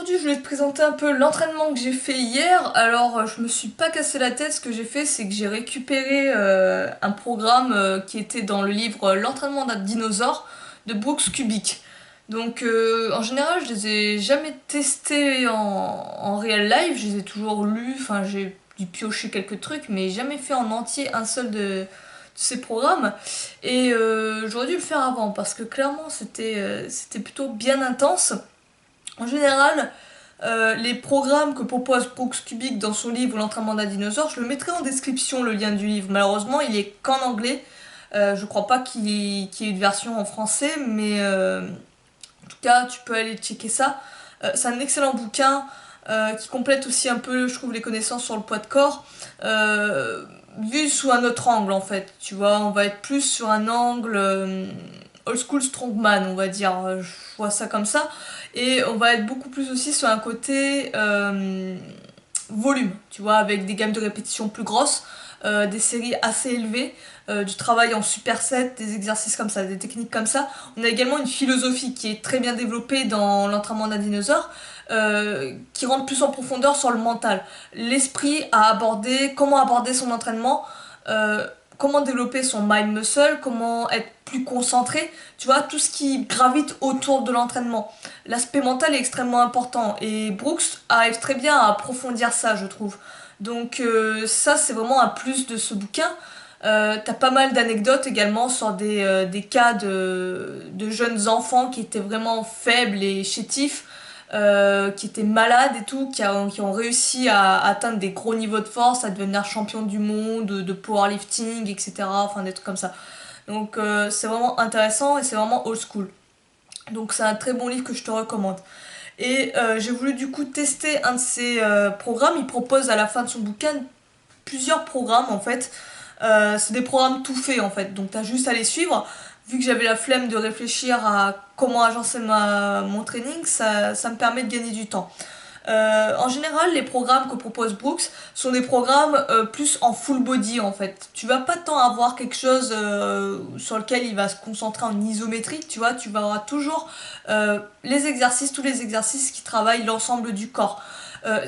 aujourd'hui, je voulais te présenter un peu l'entraînement que j'ai fait hier. Alors, je me suis pas cassé la tête. Ce que j'ai fait, c'est que j'ai récupéré un programme qui était dans le livre L'entraînement d'un dinosaure de Brooks Kubik. Donc, en général, je les ai jamais testés en real life. Je les ai toujours lus. Enfin, j'ai dû piocher quelques trucs, mais jamais fait en entier un seul de ces programmes. Et j'aurais dû le faire avant parce que clairement, c'était plutôt bien intense. En général, les programmes que propose Brooks Kubik dans son livre L'entraînement d'un dinosaure, je le mettrai en description, le lien du livre. Malheureusement, il est qu'en anglais. Je crois pas qu'il y ait une version en français, mais en tout cas, tu peux aller checker ça. C'est un excellent bouquin qui complète aussi un peu, je trouve, les connaissances sur le poids de corps. Vu sous un autre angle, en fait. Tu vois, on va être plus sur un angle old school strongman, on va dire. Je vois ça comme ça. Et on va être beaucoup plus aussi sur un côté volume, tu vois, avec des gammes de répétitions plus grosses, des séries assez élevées, du travail en superset, des exercices comme ça, des techniques comme ça. On a également une philosophie qui est très bien développée dans l'entraînement d'un dinosaure, qui rentre plus en profondeur sur le mental. L'esprit à aborder, comment aborder son entraînement, comment développer son mind muscle, comment être plus concentré, tu vois, tout ce qui gravite autour de l'entraînement. L'aspect mental est extrêmement important et Brooks arrive très bien à approfondir ça, je trouve. Donc ça, c'est vraiment un plus de ce bouquin. T'as pas mal d'anecdotes également sur des cas de jeunes enfants qui étaient vraiment faibles et chétifs, qui étaient malades et tout, qui ont réussi à atteindre des gros niveaux de force, à devenir champion du monde, de powerlifting, etc. Enfin des trucs comme ça. Donc c'est vraiment intéressant et c'est vraiment old school. Donc c'est un très bon livre que je te recommande. Et j'ai voulu du coup tester un de ces programmes. Il propose à la fin de son bouquin plusieurs programmes en fait. C'est des programmes tout faits en fait, donc t'as juste à les suivre. Vu que j'avais la flemme de réfléchir à comment agencer mon training, ça me permet de gagner du temps. En général, les programmes que propose Brooks sont des programmes plus en full body en fait. Tu vas pas tant avoir quelque chose sur lequel il va se concentrer en isométrique, tu vois, tu vas avoir toujours les exercices, tous les exercices qui travaillent l'ensemble du corps.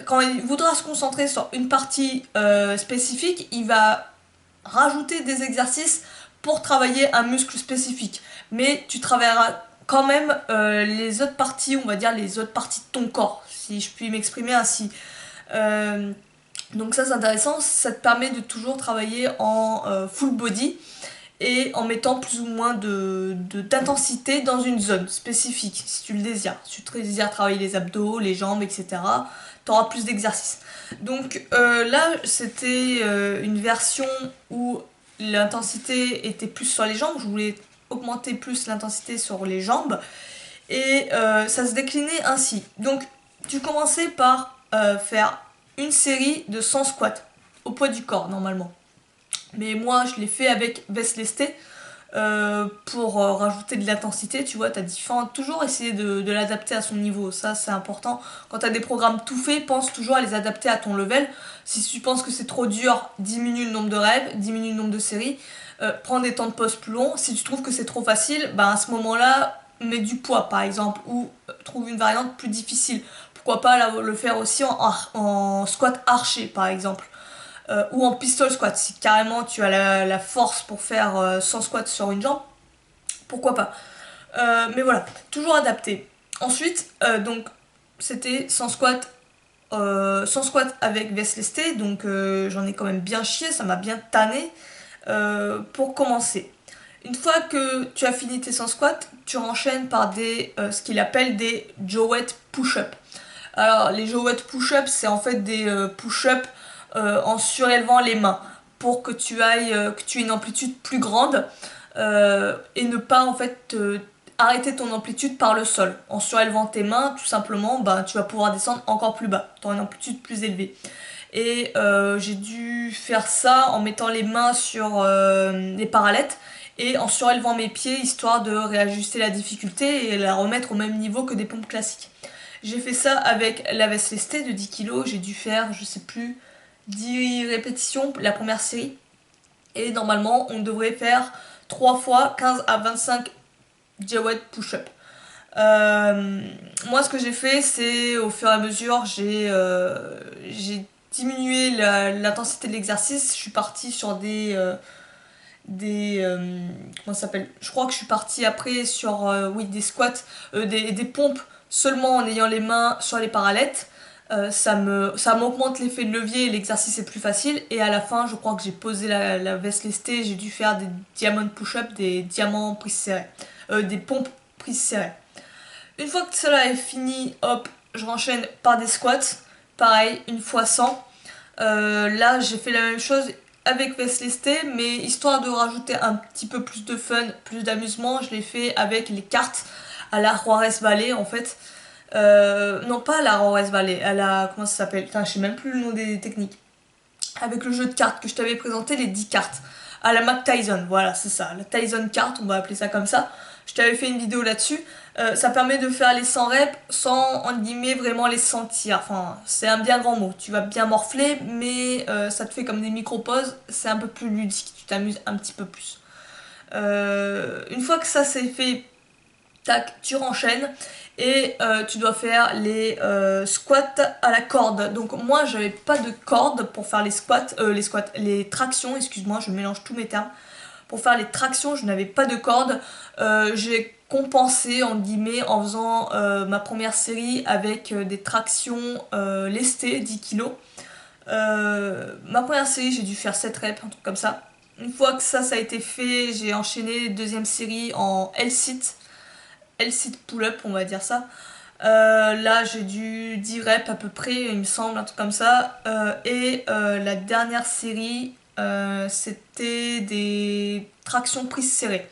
Quand il voudra se concentrer sur une partie spécifique, il va rajouter des exercices pour travailler un muscle spécifique. Mais tu travailleras quand même les autres parties, on va dire les autres parties de ton corps, si je puis m'exprimer ainsi. Euh, donc ça c'est intéressant, ça te permet de toujours travailler en full body et en mettant plus ou moins d'intensité dans une zone spécifique, si tu le désires. Si tu désires travailler les abdos, les jambes, etc., tu auras plus d'exercices. Donc là, c'était une version où l'intensité était plus sur les jambes. Je voulais augmenter plus l'intensité sur les jambes. Et ça se déclinait ainsi. Donc, tu commençais par faire une série de 100 squats au poids du corps, normalement. Mais moi, je l'ai fait avec veste lestée pour rajouter de l'intensité, tu vois, t'as différents, toujours essayer de l'adapter à son niveau, ça c'est important. Quand t'as des programmes tout faits, pense toujours à les adapter à ton level. Si tu penses que c'est trop dur, diminue le nombre de rêves, diminue le nombre de séries, prends des temps de pause plus longs. Si tu trouves que c'est trop facile, bah à ce moment-là, mets du poids par exemple, ou trouve une variante plus difficile. Pourquoi pas le faire aussi en squat arché par exemple. Ou en pistol squat, si carrément tu as la force pour faire 100 squats sur une jambe, pourquoi pas. Mais voilà, toujours adapté. Ensuite, donc c'était 100 squats, 100 squats avec veste lestée, donc j'en ai quand même bien chié, ça m'a bien tanné pour commencer. Une fois que tu as fini tes 100 squats, tu enchaînes par ce qu'il appelle des Jowett push-up. Alors les Jowett push-up, c'est en fait des push-up en surélevant les mains pour que que tu aies une amplitude plus grande et ne pas en fait arrêter ton amplitude par le sol. En surélevant tes mains, tout simplement, tu vas pouvoir descendre encore plus bas, tu auras une amplitude plus élevée. Et j'ai dû faire ça en mettant les mains sur les parallettes et en surélevant mes pieds histoire de réajuster la difficulté et la remettre au même niveau que des pompes classiques. J'ai fait ça avec la veste lestée de 10 kg, j'ai dû faire, je sais plus, 10 répétitions la première série. Et normalement, on devrait faire 3 fois 15 à 25 Jawed push-up. Euh, Moi, ce que j'ai fait, c'est au fur et à mesure, j'ai diminué l'intensité de l'exercice. Je suis partie sur comment ça s'appelle? Je crois que je suis partie après sur oui, des squats, des pompes seulement en ayant les mains sur les parallettes. Ça m'augmente l'effet de levier et l'exercice est plus facile. Et à la fin, je crois que j'ai posé la veste lestée. J'ai dû faire des diamond push-up, des diamants prises serrées, des pompes prises serrées. Une fois que cela est fini, hop, je renchaîne par des squats. Pareil, une fois 100. Là, j'ai fait la même chose avec veste lestée, mais histoire de rajouter un petit peu plus de fun, plus d'amusement, je l'ai fait avec les cartes à la Juarez Valley en fait. Non, pas à la Juarez Valley, à la. Comment ça s'appelle? Putain, je sais même plus le nom des techniques. Avec le jeu de cartes que je t'avais présenté, les 10 cartes. À la Mac Tyson, voilà, c'est ça. La Tyson carte, on va appeler ça comme ça. Je t'avais fait une vidéo là-dessus. Ça permet de faire les 100 reps sans, entre guillemets, vraiment les sentir. Enfin, c'est un bien grand mot. Tu vas bien morfler, mais ça te fait comme des micro-pauses. C'est un peu plus ludique. Tu t'amuses un petit peu plus. Une fois que ça c'est fait, tac, tu renchaînes et tu dois faire les squats à la corde. Donc moi j'avais pas de corde pour faire les tractions, excuse-moi, je mélange tous mes termes. Pour faire les tractions, je n'avais pas de corde. J'ai compensé en guillemets en faisant ma première série avec des tractions lestées, 10 kilos. Ma première série, j'ai dû faire 7 reps, un truc comme ça. Une fois que ça a été fait, j'ai enchaîné deuxième série en L-sit. L-sit pull-up, on va dire ça. Là, j'ai dû 10 reps à peu près, il me semble, un truc comme ça. La dernière série, c'était des tractions prises serrées.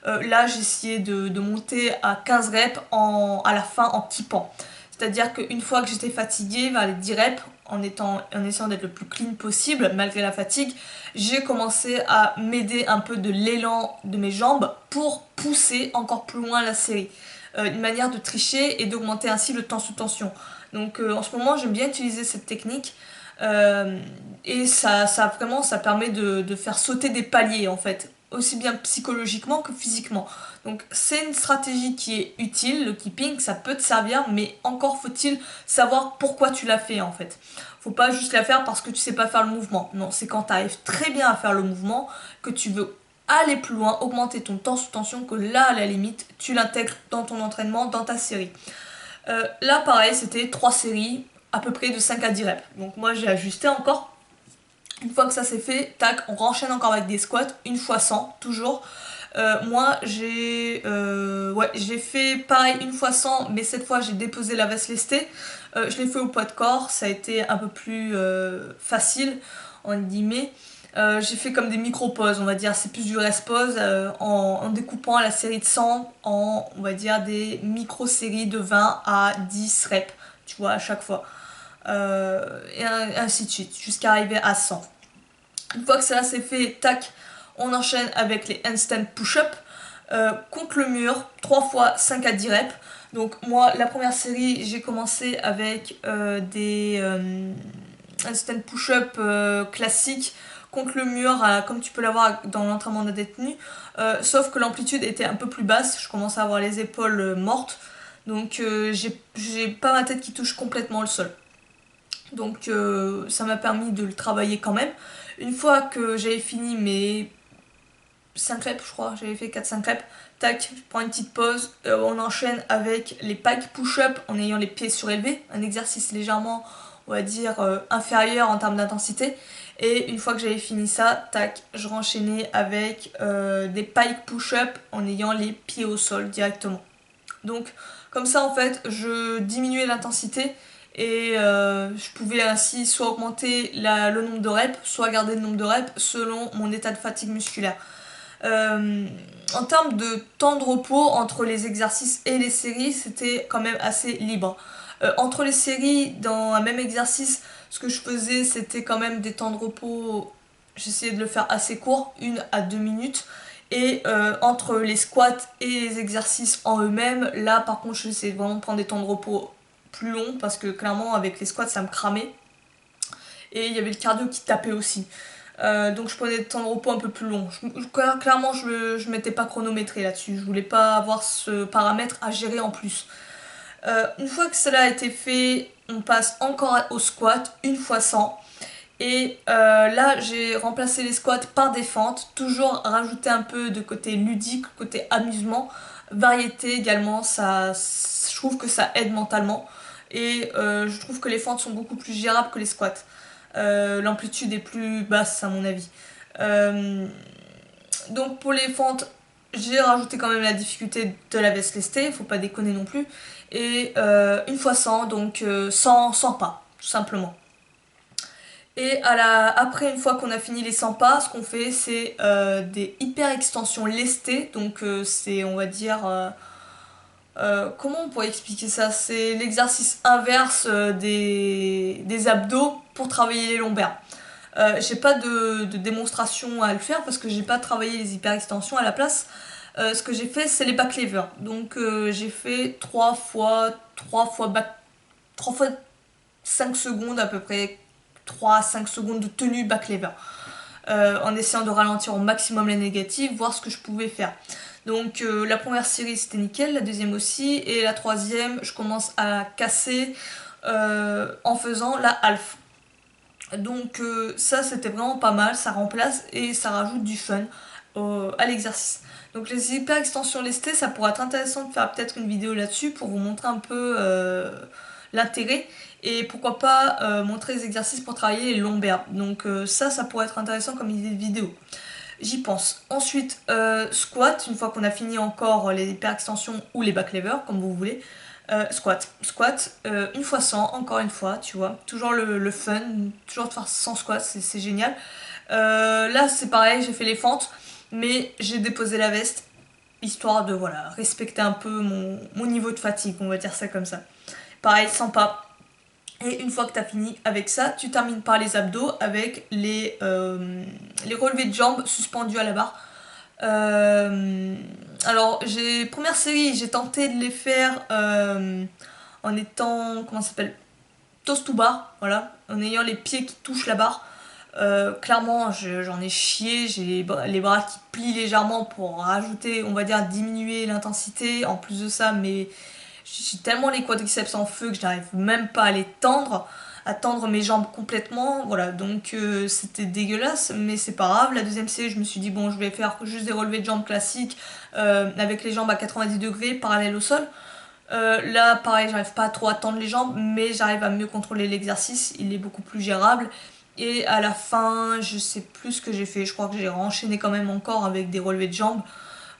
Là, j'ai essayé de monter à 15 reps à la fin en kippant. C'est-à-dire qu'une fois que j'étais fatiguée, vers les 10 reps, en essayant d'être le plus clean possible, malgré la fatigue, j'ai commencé à m'aider un peu de l'élan de mes jambes pour pousser encore plus loin la série. Une manière de tricher et d'augmenter ainsi le temps sous tension. Donc en ce moment, j'aime bien utiliser cette technique. Et ça permet de faire sauter des paliers en fait, aussi bien psychologiquement que physiquement. Donc c'est une stratégie qui est utile, le keeping, ça peut te servir, mais encore faut-il savoir pourquoi tu l'as fait en fait. Faut pas juste la faire parce que tu sais pas faire le mouvement. Non, c'est quand tu arrives très bien à faire le mouvement, que tu veux aller plus loin, augmenter ton temps sous tension, que là à la limite, tu l'intègres dans ton entraînement, dans ta série. Là pareil, c'était 3 séries, à peu près de 5 à 10 reps. Donc moi j'ai ajusté encore. Une fois que ça c'est fait, tac, on renchaîne encore avec des squats, une fois 100, toujours. Moi j'ai fait pareil une fois 100, mais cette fois j'ai déposé la veste lestée. Je l'ai fait au poids de corps, ça a été un peu plus facile, en guillemets. J'ai fait comme des micro-pauses, on va dire, c'est plus du rest-pause, en découpant la série de 100 en, on va dire, des micro-séries de 20 à 10 reps, tu vois, à chaque fois. Et ainsi de suite, jusqu'à arriver à 100. Une fois que ça c'est fait, tac, on enchaîne avec les handstand push-up contre le mur, 3 fois 5 à 10 reps. Donc moi, la première série, j'ai commencé avec des handstand push-up classiques contre le mur, comme tu peux l'avoir dans l'entraînement de détenu. Sauf que l'amplitude était un peu plus basse, je commençais à avoir les épaules mortes. Donc j'ai pas ma tête qui touche complètement le sol. Donc ça m'a permis de le travailler quand même. Une fois que j'avais fini mes 5 reps, je crois, j'avais fait 4-5 reps, tac, je prends une petite pause, on enchaîne avec les pike push-up en ayant les pieds surélevés, un exercice légèrement, on va dire, inférieur en termes d'intensité. Et une fois que j'avais fini ça, tac, je renchaînais avec des pike push-up en ayant les pieds au sol directement. Donc comme ça en fait, je diminuais l'intensité et je pouvais ainsi soit augmenter le nombre de reps, soit garder le nombre de reps selon mon état de fatigue musculaire. En termes de temps de repos entre les exercices et les séries, c'était quand même assez libre. Entre les séries, dans un même exercice, ce que je faisais, c'était quand même des temps de repos, j'essayais de le faire assez court, 1 à 2 minutes. Et entre les squats et les exercices en eux-mêmes, là par contre, j'essayais vraiment de prendre des temps de repos plus longs parce que clairement, avec les squats, ça me cramait. Et il y avait le cardio qui tapait aussi. Donc je prenais des temps de repos un peu plus longs. Clairement, je m'étais pas chronométré là-dessus. Je voulais pas avoir ce paramètre à gérer en plus. Une fois que cela a été fait, on passe encore au squat, une fois 100. Et là, j'ai remplacé les squats par des fentes, toujours rajouter un peu de côté ludique, côté amusement, variété également, je trouve que ça aide mentalement. Et je trouve que les fentes sont beaucoup plus gérables que les squats. L'amplitude est plus basse à mon avis. Euh, donc pour les fentes, j'ai rajouté quand même la difficulté de la veste lestée, faut pas déconner non plus. Et une fois 100, donc 100 pas, tout simplement. Et après, une fois qu'on a fini les 100 pas, ce qu'on fait, c'est des hyper extensions lestées. Donc c'est, on va dire, comment on pourrait expliquer ça? C'est l'exercice inverse des abdos pour travailler les lombaires. J'ai pas de démonstration à le faire parce que j'ai pas travaillé les hyper extensions à la place. Ce que j'ai fait, c'est les back levers. Donc j'ai fait 3 fois 5 secondes à peu près, 3 à 5 secondes de tenue back lever. En essayant de ralentir au maximum les négatives, voir ce que je pouvais faire. Donc la première série c'était nickel, la deuxième aussi, et la troisième je commence à casser en faisant la half. Donc ça c'était vraiment pas mal, ça remplace et ça rajoute du fun à l'exercice. Donc les hyper extensions lestées, ça pourrait être intéressant de faire peut-être une vidéo là-dessus pour vous montrer un peu l'intérêt et pourquoi pas montrer les exercices pour travailler les lombaires. Donc ça pourrait être intéressant comme idée de vidéo. J'y pense. Ensuite, squat, une fois qu'on a fini encore les hyper extensions ou les back levers, comme vous voulez. Squat, une fois 100, encore une fois, tu vois. Toujours le fun, toujours de faire 100 squats, c'est génial. Là, c'est pareil, j'ai fait les fentes, mais j'ai déposé la veste, histoire de voilà, respecter un peu mon niveau de fatigue, on va dire ça comme ça. Pareil, 100 pas. Et une fois que tu as fini avec ça, tu termines par les abdos avec les relevés de jambes suspendus à la barre. Alors, première série, j'ai tenté de les faire en étant, comment ça s'appelle, toast to bar, voilà, en ayant les pieds qui touchent la barre. Clairement, j'en ai chié, j'ai les bras qui plient légèrement pour rajouter, on va dire, diminuer l'intensité. En plus de ça, mais j'ai tellement les quadriceps en feu que je n'arrive même pas à les tendre, à tendre mes jambes complètement. Voilà, donc c'était dégueulasse, mais c'est pas grave. La deuxième série, je me suis dit, bon, je vais faire juste des relevés de jambes classiques avec les jambes à 90 degrés parallèles au sol. Là, pareil, j'arrive pas trop à tendre les jambes, mais j'arrive à mieux contrôler l'exercice. Il est beaucoup plus gérable. Et à la fin, je sais plus ce que j'ai fait. Je crois que j'ai enchaîné quand même encore avec des relevés de jambes.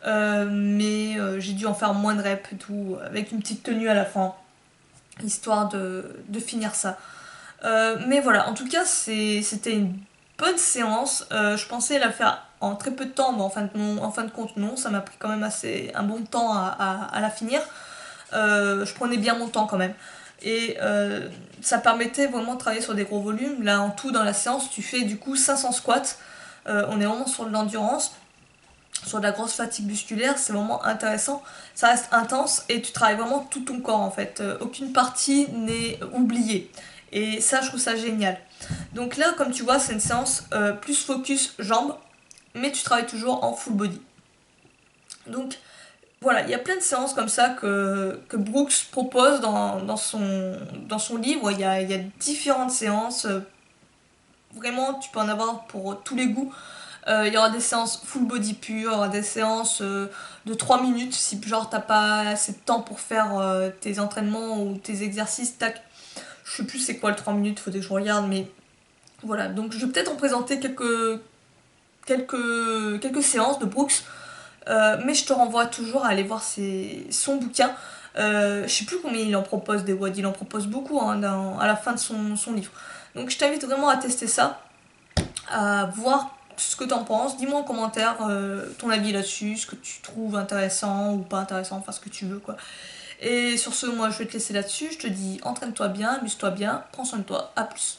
Mais j'ai dû en faire moins de reps et tout, avec une petite tenue à la fin, histoire de finir ça. Mais voilà, en tout cas, c'était une bonne séance. Je pensais la faire en très peu de temps, mais en fin de compte, non. Ça m'a pris quand même un bon temps à la finir. Je prenais bien mon temps quand même. Et ça permettait vraiment de travailler sur des gros volumes. Là, en tout, dans la séance, tu fais du coup 500 squats. On est vraiment sur de l'endurance, sur de la grosse fatigue musculaire, c'est vraiment intéressant. Ça reste intense et tu travailles vraiment tout ton corps en fait. Aucune partie n'est oubliée. Et ça, je trouve ça génial. Donc là, comme tu vois, c'est une séance plus focus jambes, mais tu travailles toujours en full body. Donc voilà, il y a plein de séances comme ça que Brooks propose dans son livre. Il y a différentes séances. Vraiment, tu peux en avoir pour tous les goûts. Il y aura des séances full body pur, il y aura des séances de 3 minutes si genre t'as pas assez de temps pour faire tes entraînements ou tes exercices, tac. Je sais plus c'est quoi le 3 minutes, faudrait que je regarde, mais voilà. Donc je vais peut-être en présenter quelques séances de Brooks, mais je te renvoie toujours à aller voir son bouquin. Je sais plus combien il en propose des WOD, il en propose beaucoup hein, à la fin de son livre. Donc je t'invite vraiment à tester ça, à voir ce que t'en penses. Dis-moi en commentaire ton avis là-dessus, ce que tu trouves intéressant ou pas intéressant, enfin ce que tu veux quoi. Et sur ce, moi je vais te laisser là-dessus. Je te dis entraîne-toi bien, amuse-toi bien, prends soin de toi, à plus.